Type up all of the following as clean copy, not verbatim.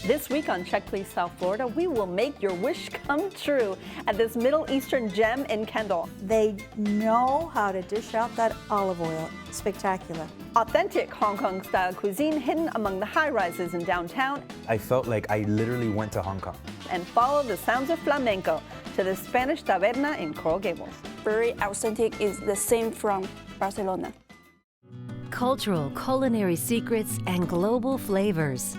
This week on Check Please South Florida, we will make your wish come true at this Middle Eastern gem in Kendall. They know how to dish out that olive oil. Spectacular. Authentic Hong Kong style cuisine hidden among the high rises in downtown. I felt like I literally went to Hong Kong. And follow the sounds of flamenco to the Spanish taberna in Coral Gables. Very authentic is the same from Barcelona. Cultural culinary secrets and global flavors.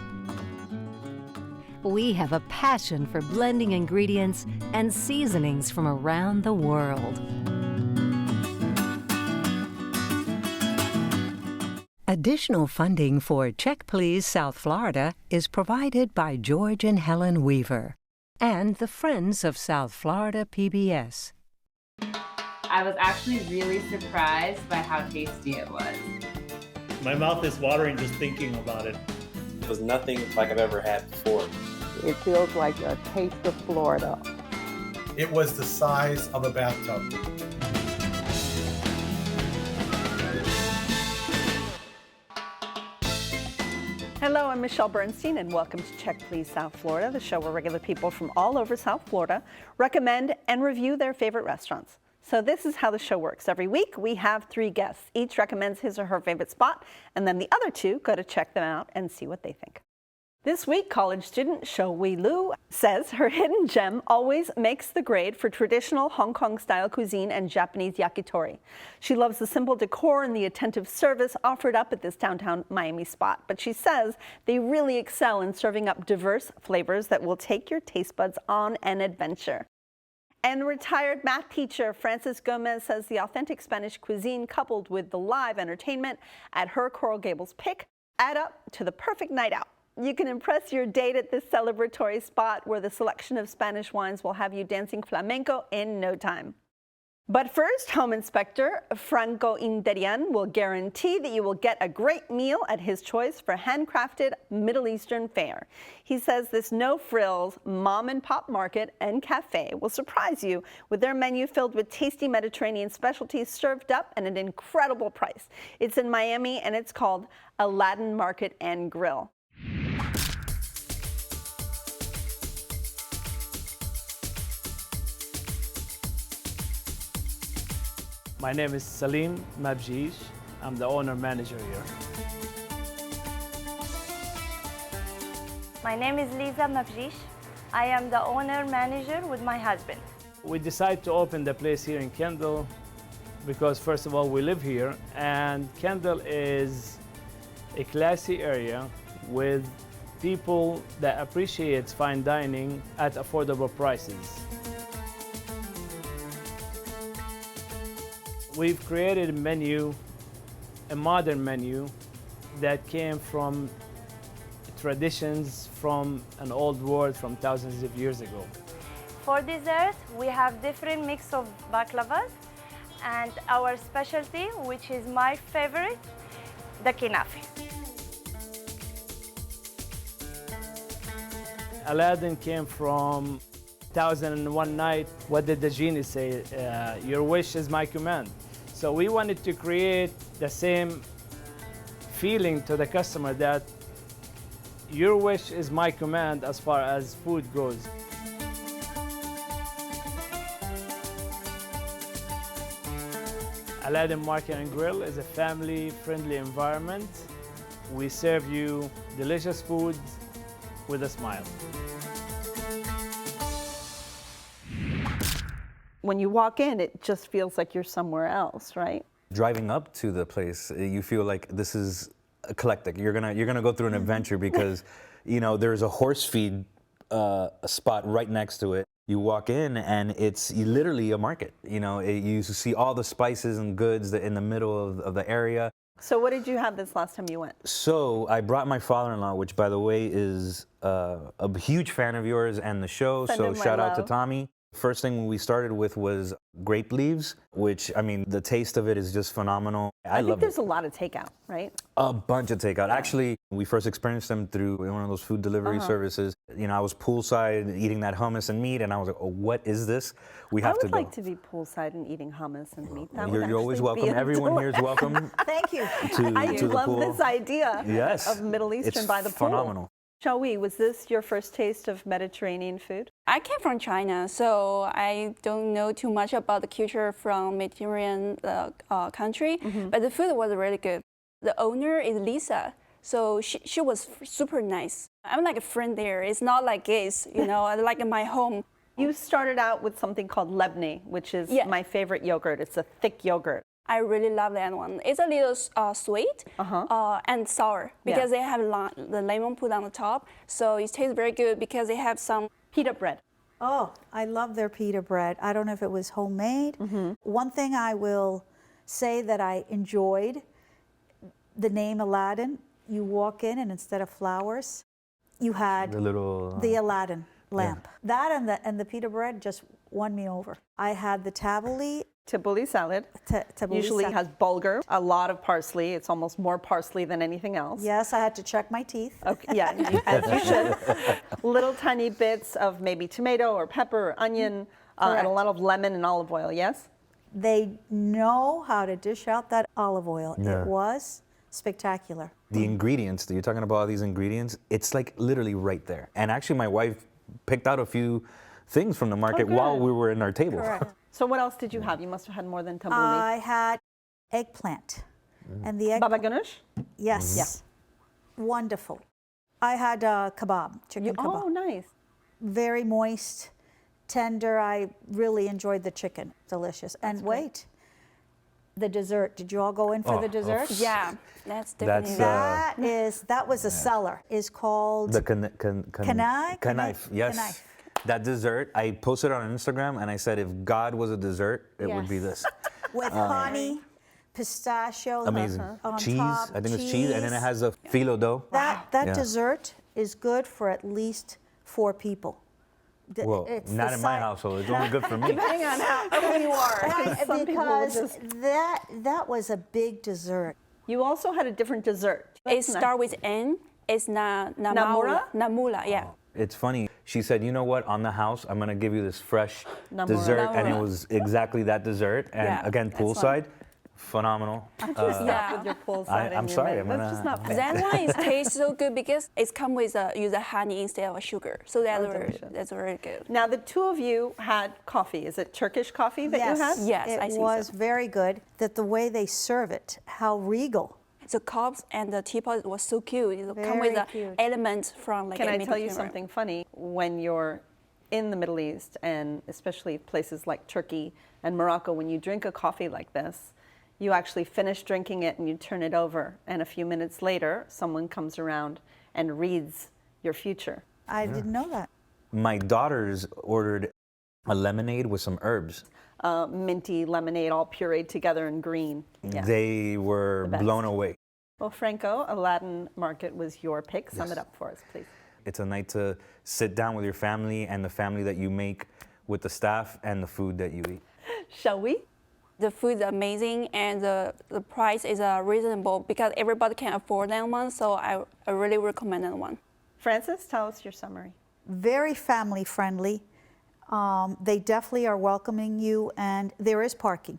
We have a passion for blending ingredients and seasonings from around the world. Additional funding for Check Please South Florida is provided by George and Helen Weaver and the Friends of South Florida PBS. I was actually really surprised by how tasty it was. My mouth is watering just thinking about it. It was nothing like I've ever had before. It feels like a taste of Florida. It was the size of a bathtub. Hello, I'm Michelle Bernstein, and welcome to Check Please South Florida, the show where regular people from all over South Florida recommend and review their favorite restaurants. So this is how the show works. Every week, we have 3 guests. Each recommends his or her favorite spot, and then the other 2 go to check them out and see what they think. This week, college student Shou Wei Lu says her hidden gem always makes the grade for traditional Hong Kong-style cuisine and Japanese yakitori. She loves the simple decor and the attentive service offered up at this downtown Miami spot, but she says they really excel in serving up diverse flavors that will take your taste buds on an adventure. And retired math teacher Frances Gomez says the authentic Spanish cuisine coupled with the live entertainment at her Coral Gables pick add up to the perfect night out. You can impress your date at this celebratory spot where the selection of Spanish wines will have you dancing flamenco in no time. But first, Home Inspector Franco Interian will guarantee that you will get a great meal at his choice for handcrafted Middle Eastern fare. He says this no-frills mom-and-pop market and cafe will surprise you with their menu filled with tasty Mediterranean specialties served up at an incredible price. It's in Miami and it's called Aladdin Market and Grill. My name is Salim Mabjish. I'm the owner-manager here. My name is Lisa Mabjish. I am the owner-manager with my husband. We decided to open the place here in Kendall because, first of all, we live here, and Kendall is a classy area with people that appreciate fine dining at affordable prices. We've created a menu, a modern menu, that came from traditions from an old world from thousands of years ago. For dessert, we have different mix of baklavas, and our specialty, which is my favorite, the kinafe. Aladdin came from 1001 Night. What did the genie say? Your wish is my command. So we wanted to create the same feeling to the customer that your wish is my command as far as food goes. Aladdin Market and Grill is a family-friendly environment. We serve you delicious food with a smile. When you walk in, it just feels like you're somewhere else, right? Driving up to the place, you feel like this is eclectic. You're gonna go through an adventure because, you know, there's a horse feed spot right next to it. You walk in and it's literally a market. You know, you see all the spices and goods in the middle of the area. So what did you have this last time you went? So I brought my father-in-law, which by the way is a huge fan of yours and the show. Send so him my shout out to love. Tommy. First thing we started with was grape leaves, which, I mean, the taste of it is just phenomenal. I think love there's it. a lot of takeout, right? A bunch of takeout. Actually, we first experienced them through one of those food delivery services. You know, I was poolside eating that hummus and meat, and I was like, oh, what is this? We have to I would go. like to be poolside and eating hummus and meat. That You're always welcome. Everyone here is welcome. Thank you. to I the love pool. this idea Yes. of Middle Eastern It's by the pool. phenomenal. Xiaowei, was this your first taste of Mediterranean food? I came from China, so I don't know too much about the culture from Mediterranean country, but the food was really good. The owner is Lisa, so she was super nice. I'm like a friend there. It's not like it's, like in my home. You started out with something called lebne, which is my favorite yogurt. It's a thick yogurt. I really love that one. It's a little sweet and sour because they have the lemon put on the top. So it tastes very good because they have some pita bread. Oh, I love their pita bread. I don't know if it was homemade. One thing I will say that I enjoyed, the name Aladdin. You walk in and instead of flowers, you had the Aladdin lamp. That and the pita bread just won me over. I had the tabbouleh salad. Usually has bulgur, a lot of parsley. It's almost more parsley than anything else. Yes, I had to check my teeth. Okay, yeah, as you should. Little tiny bits of maybe tomato or pepper or onion, and a lot of lemon and olive oil, yes? They know how to dish out that olive oil. Yeah. It was spectacular. The ingredients, you're talking about all these ingredients, it's like literally right there. And actually my wife picked out a few things from the market while we were in our table. Correct. So what else did you have? You must have had more than tabbouleh. I had eggplant. And the Baba ganoush? Yes. Yeah. Wonderful. I had kebab, chicken kebab. Oh, nice. Very moist, tender. I really enjoyed the chicken. Delicious. And wait, the dessert. Did you all go in for the dessert? Yeah, that's definitely that was a seller. Is called the kanaif. Yes. Kanaif. That dessert, I posted on Instagram and I said, if God was a dessert, it would be this. With honey, pistachio, amazing. On Cheese, top, I think it's cheese, and then it has a phyllo dough. That dessert is good for at least 4 people. Well, not in my household. It's only good for me. Depending on who you are. Because that was a big dessert. You also had a different dessert. It starts with N. It's namura. Namula, yeah. It's funny. She said, you know what, on the house, I'm going to give you this fresh dessert. And it was exactly that dessert. And again, poolside, phenomenal. Stop with your poolside. I'm sorry. That's just not fair. That one tastes so good because it's come with use a honey instead of sugar. So that's very good. Now, the two of you had coffee. Is it Turkish coffee that you had? Yes, I think was so. very good. That the way they serve it, how regal. The cups and the teapot was so cute. It come with the elements from like. Can I tell you something funny? When you're in the Middle East, and especially places like Turkey and Morocco, when you drink a coffee like this, you actually finish drinking it and you turn it over, and a few minutes later, someone comes around and reads your future. I didn't know that. My daughters ordered a lemonade with some herbs. Minty lemonade, all pureed together in green. Yeah. They were blown away. Well, Franco, Aladdin Market was your pick. Sum it up for us, please. It's a night to sit down with your family and the family that you make with the staff and the food that you eat. Shall we? The food is amazing and the price is reasonable because everybody can afford that one. So I really recommend that one. Francis, tell us your summary. Very family friendly. They definitely are welcoming you, and there is parking.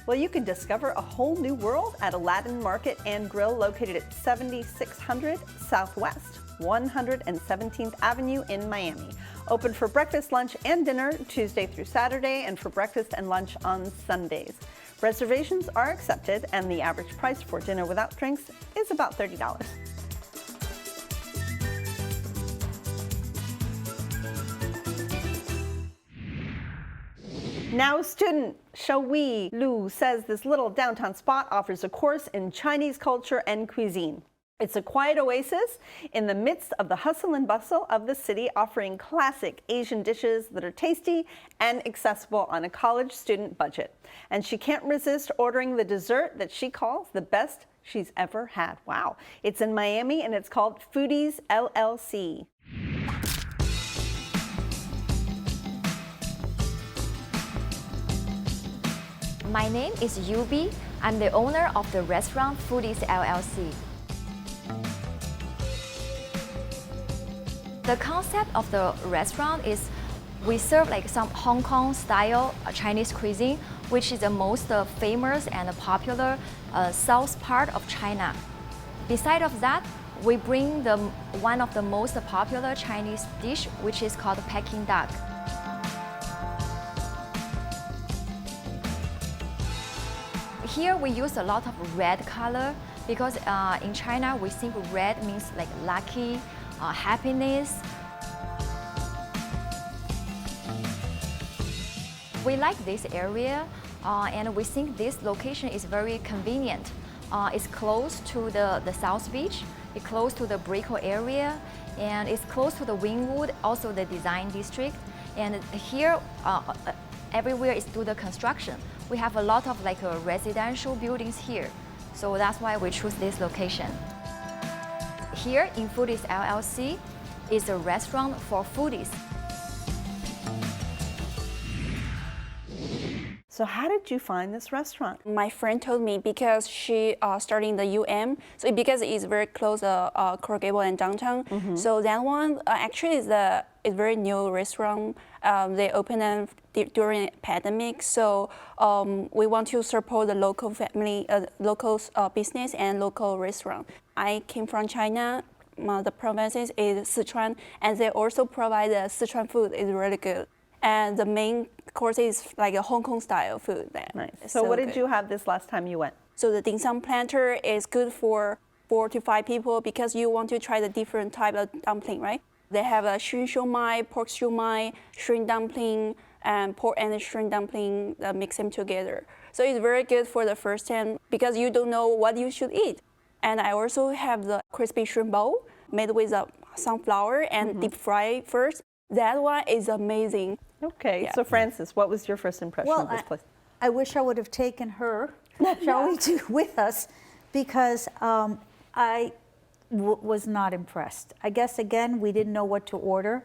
Well, you can discover a whole new world at Aladdin Market and Grill, located at 7600 Southwest 117th Avenue in Miami. Open for breakfast, lunch, and dinner Tuesday through Saturday, and for breakfast and lunch on Sundays. Reservations are accepted, and the average price for dinner without drinks is about $30. Now a student, Xiaowei Lu, says this little downtown spot offers a course in Chinese culture and cuisine. It's a quiet oasis in the midst of the hustle and bustle of the city, offering classic Asian dishes that are tasty and accessible on a college student budget. And she can't resist ordering the dessert that she calls the best she's ever had. Wow. It's in Miami and it's called Foodies LLC. My name is Yubi. I'm the owner of the restaurant Foodies LLC. The concept of the restaurant is we serve like some Hong Kong style Chinese cuisine, which is the most famous and popular south part of China. Besides of that, We bring one of the most popular Chinese dish, which is called Peking duck. Here we use a lot of red color because in China we think red means like lucky, happiness. We like this area and we think this location is very convenient. It's close to the South Beach, it's close to the Brickell area, and it's close to the Wynwood, also the design district. And here, everywhere is through the construction. We have a lot of like residential buildings here. So that's why we choose this location. Here in Foodies LLC is a restaurant for foodies. So how did you find this restaurant? My friend told me because she studying the UM, so because it's very close to Coral Gable and downtown. So that one actually is a very new restaurant. They opened it during pandemic. So we want to support the local family, local business and local restaurant. I came from China. The provinces is Sichuan, and they also provide the Sichuan food. It's really good. And the main course is like a Hong Kong style food there. Nice. It's So what did good. you have this last time you went? So the dim sum platter is good for 4 to 5 people because you want to try the different type of dumpling, right? They have a shrimp shumai, pork shumai, shrimp dumpling, and pork and shrimp dumpling, mix them together. So it's very good for the first time because you don't know what you should eat. And I also have the crispy shrimp bowl made with sunflower and deep fried first. That one is amazing. Okay, Yeah. so Frances, what was your first impression Well, of this place? I wish I would have taken her, shall we do, with us, because I was not impressed. I guess, again, we didn't know what to order.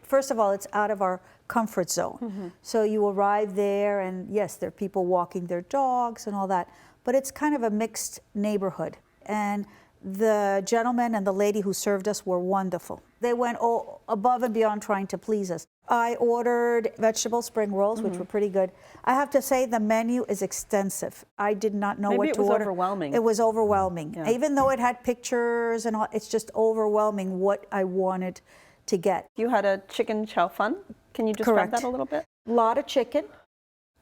First of all, it's out of our comfort zone. So you arrive there, and yes, there are people walking their dogs and all that, but it's kind of a mixed neighborhood. And the gentleman and the lady who served us were wonderful. They went all above and beyond trying to please us. I ordered vegetable spring rolls, which were pretty good. I have to say the menu is extensive. I did not know Maybe what it to was order. overwhelming. It was overwhelming. Yeah. Even though it had pictures and all, it's just overwhelming what I wanted to get. You had a chicken chow fun. Can you describe Correct. that a little bit? A lot of chicken.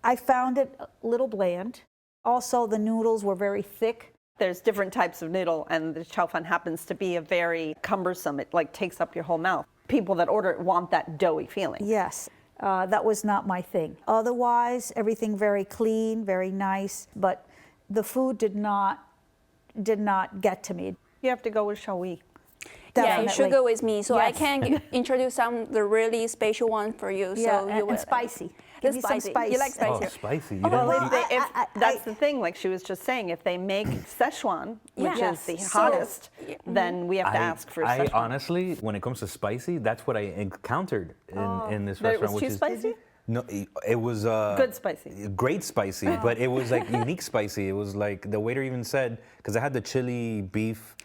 I found it a little bland. Also, the noodles were very thick. There's different types of noodle, and the chow fun happens to be a very cumbersome. It like takes up your whole mouth. People that order it want that doughy feeling. Yes, that was not my thing. Otherwise, everything very clean, very nice, but the food did not get to me. You have to go with shall we? Yeah, you should go with me. So I Yes. can introduce some the really special one for you. Yeah, So and, you will, spicy. The Give me some spicy. spice. You like spicy? Oh, spicy. You Well, didn't eat- that's the thing. Like she was just saying, if they make Szechuan, which Yeah. is the So- hottest, then we have to ask for I Szechuan. honestly, when it comes to spicy, that's what I encountered in this That it restaurant. was too which spicy? is no, it was Good spicy. great spicy, but it was like unique spicy. It was like the waiter even said, because I had the chili beef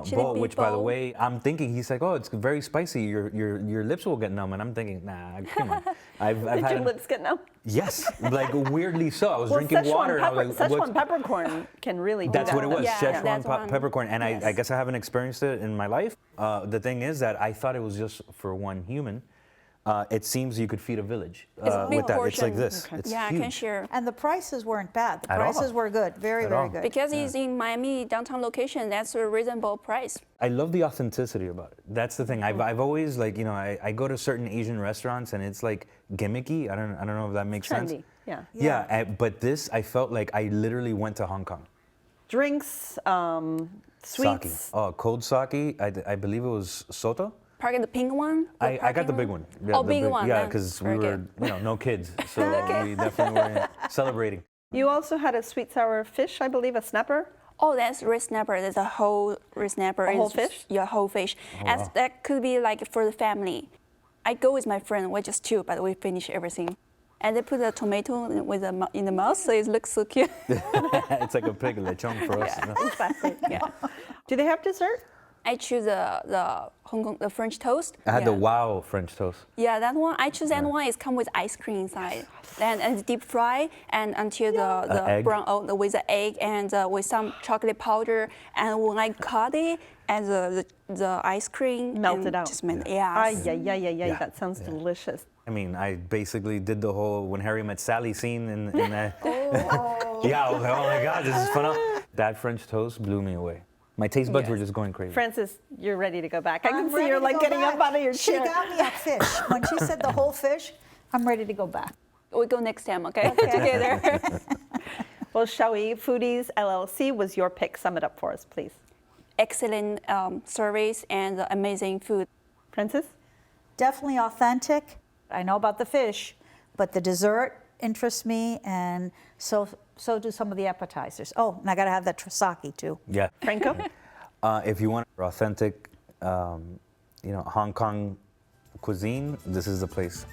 chili bowl, beef which by the bowl. way, I'm thinking he's like, oh, it's very spicy. Your lips will get numb, and I'm thinking, nah, come on. I've Did had your lips get numb? yes, like weirdly so. I was Well, drinking Szechuan, water. and I was like, Szechuan what's- peppercorn can really do That's that. what it was, Yeah, Szechuan that's one. peppercorn. And Yes. I guess I haven't experienced it in my life. The thing is that I thought it was just for one human. It seems you could feed a village It's a big with that. It's like portion. this. Okay. It's Yeah, huge. I can share. And the prices weren't bad. The At all. prices were good, very, At very all. good. Because it's in Miami downtown location, that's a reasonable price. I love the authenticity about it. That's the thing. I've always like, you know, I go to certain Asian restaurants and it's like gimmicky. I don't know if that makes sense. Trendy, yeah. Yeah, but this I felt like I literally went to Hong Kong. Drinks, sweets. Sake. Oh, cold sake. I believe it was Soto. Park the pink one? I got the big one. Yeah, Oh, the big one, Yeah, then. because we Very were, good. no kids, so we definitely were celebrating. You also had a sweet sour fish, I believe, a snapper. Oh, that's red snapper. That's a whole red snapper. A whole It's- fish? Yeah, whole fish. Oh, As wow. that could be like for the family. I go with my friend. We're just two, but we finish everything. And they put a tomato in the mouth, so it looks so cute. It's like a pig lechon for us. you know? Exactly. Yeah. Do they have dessert? I choose the Hong Kong, the French toast. I had the wow French toast. Yeah, that one. I choose that one. It's come with ice cream inside, and it's deep fry and until the egg. brown with the egg and with some chocolate powder. And when I cut it, and the ice cream melted out. Just yeah. Yeah. That sounds delicious. I mean, I basically did the whole When Harry Met Sally scene in that. Yeah, I was like, oh my God, this is fun. That French toast blew me away. My taste buds were just going crazy. Frances, you're ready to go back. I can I'm see ready you're to like go getting back. up out of your chair. She got me a fish. When she said the whole fish, I'm ready to go back. We go next time, okay? Together. Well, shall we? Foodies LLC was your pick. Sum it up for us, please. Excellent service and amazing food. Frances? Definitely authentic. I know about the fish, but the dessert interests me, and so do some of the appetizers. Oh, and I got to have that Trasaki too. Yeah. Franco? If you want authentic, Hong Kong cuisine, this is the place.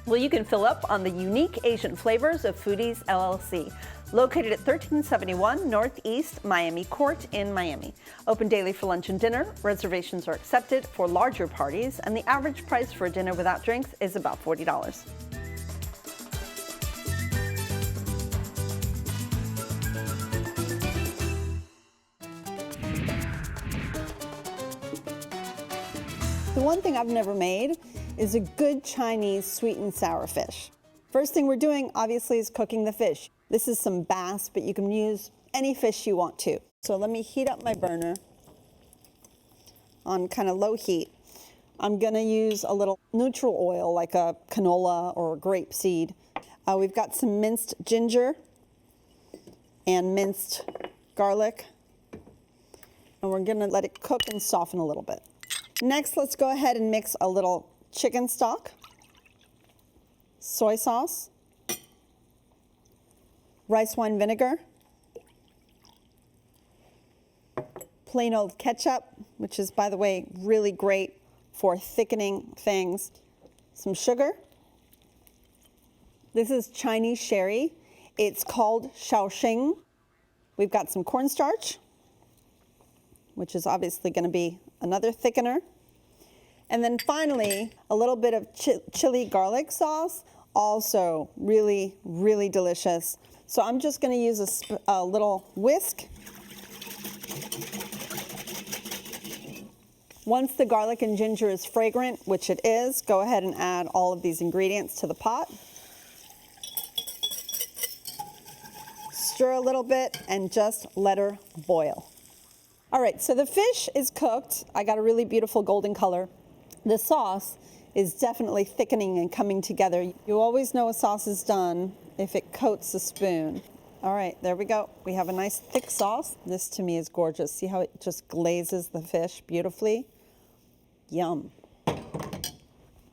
Well, you can fill up on the unique Asian flavors of Foodies LLC, located at 1371 Northeast Miami Court in Miami. Open daily for lunch and dinner. Reservations are accepted for larger parties, and the average price for a dinner without drinks is about $40. The one thing I've never made is a good Chinese sweet and sour fish. First thing we're doing, obviously, is cooking the fish. This is some bass, but you can use any fish you want to. So let me heat up my burner on kind of low heat. I'm gonna use a little neutral oil, like a canola or a grape seed. We've got some minced ginger and minced garlic, and we're gonna let it cook and soften a little bit. Next, let's go ahead and mix a little chicken stock, soy sauce, rice wine vinegar, plain old ketchup, which is, by the way, really great for thickening things, some sugar. This is Chinese sherry. It's called Shaoxing. We've got some cornstarch, which is obviously going to be another thickener. And then finally, a little bit of chili garlic sauce, also really, really delicious. So I'm just going to use a little whisk. Once the garlic and ginger is fragrant, which it is, go ahead and add all of these ingredients to the pot. Stir a little bit and just let her boil. All right, so the fish is cooked. I got a really beautiful golden color. The sauce is definitely thickening and coming together. You always know a sauce is done if it coats the spoon. All right, there we go. We have a nice thick sauce. This to me is gorgeous. See how it just glazes the fish beautifully? Yum.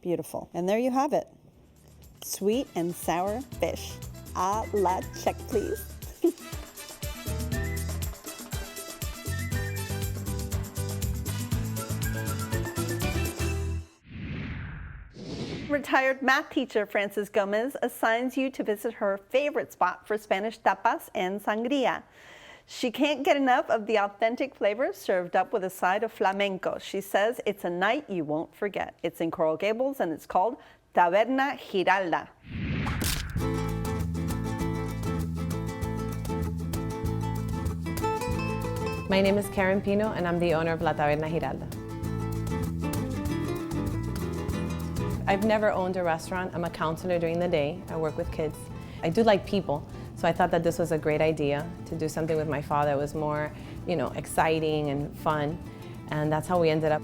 Beautiful. And there you have it. Sweet and sour fish. A la check, please. Retired math teacher Frances Gomez assigns you to visit her favorite spot for Spanish tapas and sangria. She can't get enough of the authentic flavors served up with a side of flamenco. She says it's a night you won't forget. It's in Coral Gables and it's called Taberna Giralda. My name is Karen Pino and I'm the owner of La Taberna Giralda. I've never owned a restaurant. I'm a counselor during the day. I work with kids. I do like people, so I thought that this was a great idea to do something with my father that was more, exciting and fun, and that's how we ended up.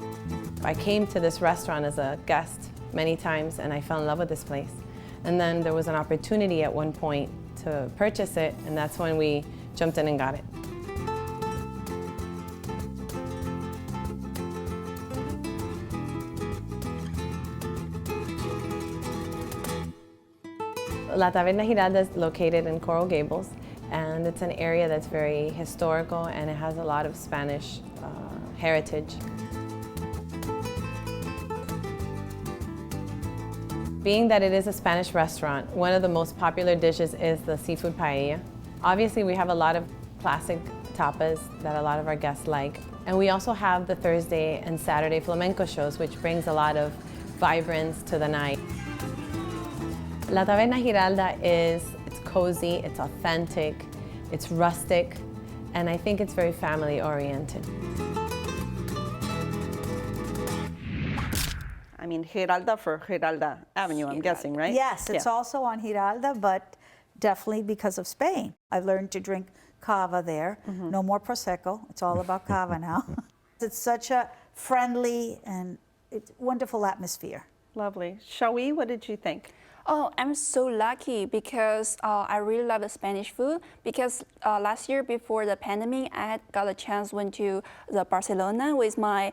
I came to this restaurant as a guest many times, and I fell in love with this place. And then there was an opportunity at one point to purchase it, and that's when we jumped in and got it. La Taberna Giralda is located in Coral Gables, and it's an area that's very historical and it has a lot of Spanish heritage. Being that it is a Spanish restaurant, one of the most popular dishes is the seafood paella. Obviously, we have a lot of classic tapas that a lot of our guests like, And we also have the Thursday and Saturday flamenco shows, which brings a lot of vibrance to the night. La Taberna Giralda it's cozy, it's authentic, it's rustic, and I think it's very family oriented. I mean, Giralda for Giralda Avenue, I'm guessing, right? Yes, it's also on Giralda, but definitely because of Spain. I learned to drink cava there. No more Prosecco. It's all about cava now. It's such a friendly and it's wonderful atmosphere. Lovely. Shawi, what did you think? Oh, I'm so lucky because I really love the Spanish food. Because last year before the pandemic, I had got a chance went to the Barcelona with my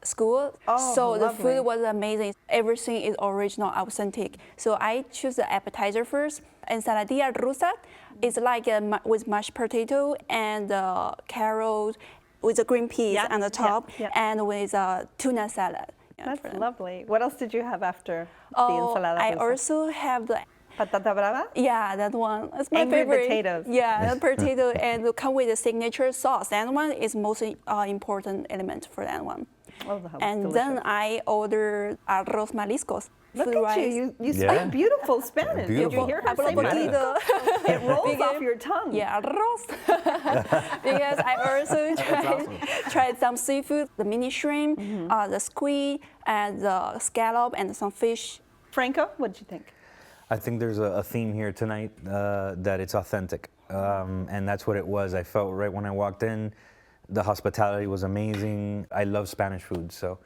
school. Oh, so the lovely. food was amazing. Everything is original, authentic. So I choose the appetizer first. Ensaladilla rusa is like with mashed potato and carrot with the green peas on the top and with tuna salad. That's lovely. What else did you have after the ensalada? I rusa? also have the patata brava? Yeah, that one. It's my Angry favorite. potatoes. Yeah, the potato and come with the signature sauce. That one is most important element for that one. Oh, that and delicious. then I ordered arroz mariscos. Look food at rice. you. You speak beautiful Spanish. Did you hear her say poquito? It rolls off your tongue. Yeah, arroz. Because I also tried some seafood, the mini shrimp, the squid, and the scallop, and some fish. Franco, what did you think? I think there's a theme here tonight that it's authentic, and that's what it was. I felt right when I walked in, the hospitality was amazing. I love Spanish food, so.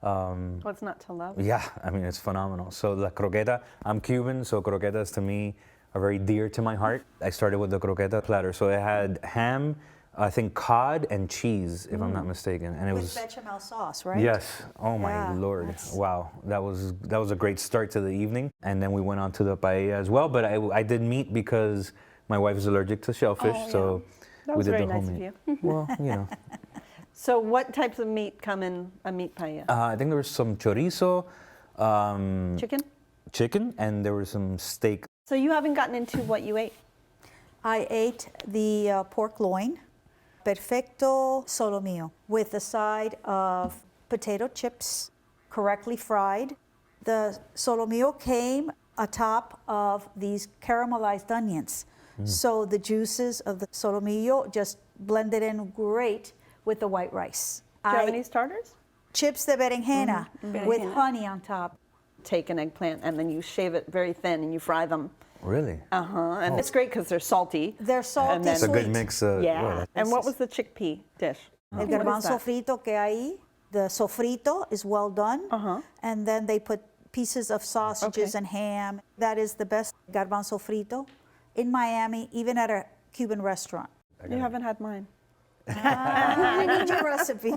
What's not to love? Yeah, I mean, it's phenomenal. So la croqueta, I'm Cuban, so croquetas to me are very dear to my heart. I started with the croqueta platter. So it had ham, I think cod and cheese, if I'm not mistaken. And it With was bechamel sauce, right? Yes. Oh my Yeah, Lord. that's- Wow. That was a great start to the evening. And then we went on to the paella as well. But I did meat because my wife is allergic to shellfish. Oh, yeah. So That we was did very the nice of homemade. you. Well, you know. So what types of meat come in a meat paella? I think there was some chorizo, Chicken? chicken, and there was some steak. So you haven't gotten into what you ate? I ate the pork loin, perfecto solomillo, with a side of potato chips, correctly fried. The solomillo came atop of these caramelized onions. So the juices of the solomillo just blended in great with the white rice. Do you have any starters? Chips de berenjena with Berenjena. honey on top. Take an eggplant and then you shave it very thin and you fry them. Really? And it's great because they're salty. They're salty, And then- It's a good sweet. mix. Yeah. well, And what was the chickpea dish? El What is garbanzo that? frito que hay, the sofrito is well done, and then they put pieces of sausages Okay. and ham. That is the best garbanzo frito in Miami, even at a Cuban restaurant. You haven't had mine. I need your recipe.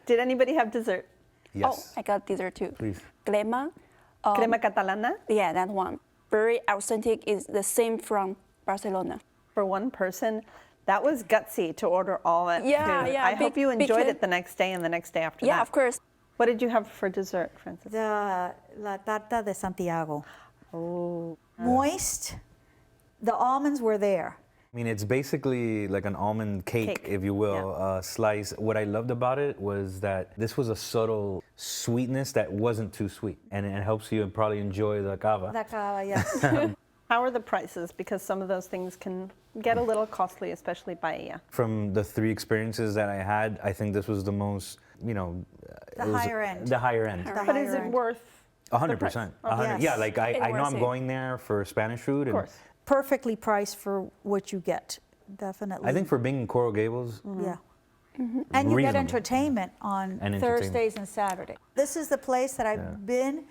Did anybody have dessert? yes. Oh, I got dessert too. Please. Crema. Crema catalana Yeah, that one. Very authentic. Is the same from Barcelona. for one person. That was gutsy to order all that Yeah, food. yeah, I hope big- you big enjoyed fan. it the next day and the next day after Yeah, that. of course. What did you have for dessert, Francis? La tarta de Santiago. Oh. Moist. The almonds were there. I mean, it's basically like an almond cake, Cake, if you will, slice. What I loved about it was that this was a subtle sweetness that wasn't too sweet, and it helps you probably enjoy the cava. La cava, yes. How are the prices? Because some of those things can get a little costly, especially paella. From the 3 experiences that I had, I think this was the most, you know, The it was higher end. The higher end. The But is higher it end. worth 100%. Oh, 100. yes. Yeah, like I know worth I'm it. going there for Spanish food, Of and course. Perfectly priced for what you get. Definitely. I think for being in Coral Gables, Yeah. And you get Reasonable. entertainment on And entertainment. Thursdays and Saturdays. This is the place that I've been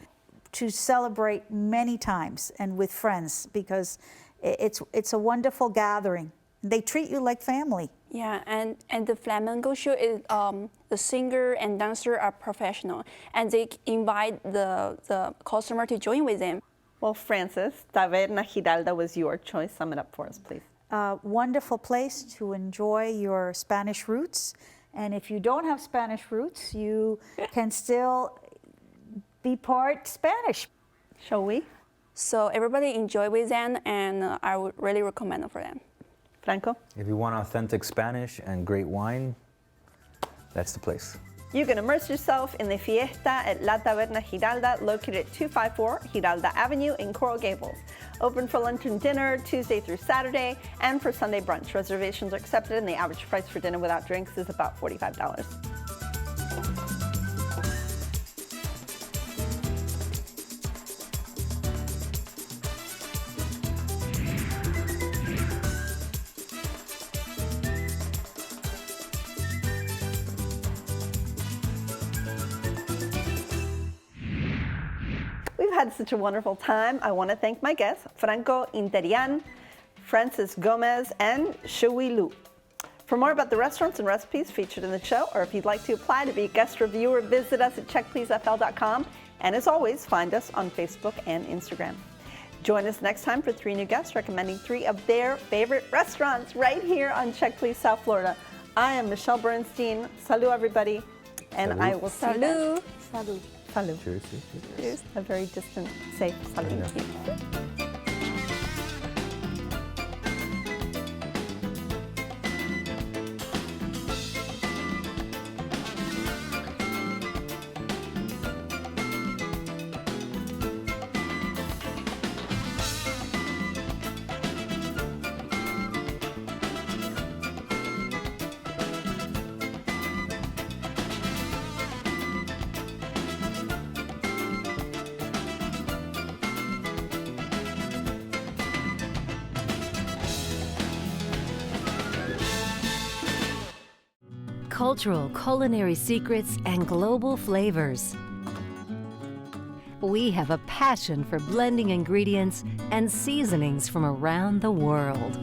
to celebrate many times and with friends because it's a wonderful gathering. They treat you like family. Yeah, and the flamenco show is the singer and dancer are professional, and they invite the customer to join with them. Well, Francis, Taberna Giralda was your choice. Sum it up for us, please. A wonderful place to enjoy your Spanish roots. And if you don't have Spanish roots, you can still be part Spanish. Shall we? So everybody enjoy with them, and I would really recommend it for them. Franco? if you want authentic Spanish and great wine, that's the place. You can immerse yourself in the fiesta at La Taberna Giralda, located at 254 Giralda Avenue in Coral Gables. Open for lunch and dinner Tuesday through Saturday, and for Sunday brunch. Reservations are accepted, and the average price for dinner without drinks is about $45. We've had such a wonderful time. I want to thank my guests, Franco Interian, Francis Gomez, and Shui Lu. For more about the restaurants and recipes featured in the show, or if you'd like to apply to be a guest reviewer, visit us at checkpleasefl.com. And as always, find us on Facebook and Instagram. Join us next time for 3 new guests recommending 3 of their favorite restaurants right here on Check Please South Florida. I am Michelle Bernstein. Salut, everybody. And Salut. I will see you then. Salud. Salut. Cheers. Cheers. A very distant, safe salut. Cultural culinary secrets and global flavors. We have a passion for blending ingredients and seasonings from around the world.